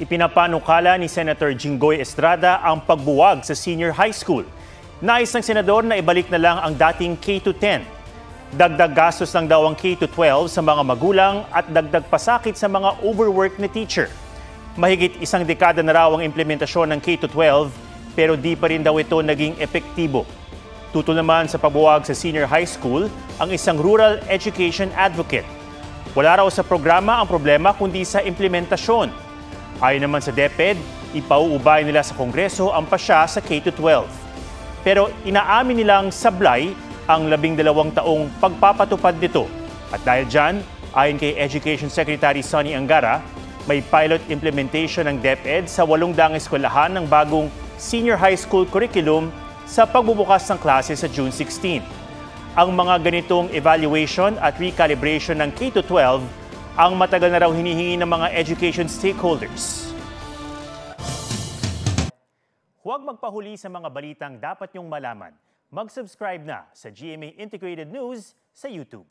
Ipinapanukala ni Senator Jinggoy Estrada ang pagbuwag sa senior high school. Nais ng senador na ibalik na lang ang dating K-10. Dagdag gastos lang daw ang K-12 sa mga magulang at dagdag pasakit sa mga overwork na teacher. Mahigit isang dekada na raw ang implementasyon ng K-12 pero di pa rin daw ito naging epektibo. Tutol naman sa pagbuwag sa senior high school ang isang rural education advocate. Wala raw sa programa ang problema kundi sa implementasyon. Ayon naman sa DepEd, ipauubay nila sa Kongreso ang pasya sa K-12. Pero inaamin nilang sablay ang 12 taong pagpapatupad nito. At dahil dyan, ayon kay Education Secretary Sonny Angara, may pilot implementation ng DepEd sa 8 eskwelahan ng bagong senior high school curriculum sa pagbubukas ng klase sa June 16. Ang mga ganitong evaluation at recalibration ng K-12 ang matagal na raw hinihingi ng mga education stakeholders. Huwag magpahuli sa mga balitang dapat niyong malaman. Mag-subscribe na sa GMA Integrated News sa YouTube.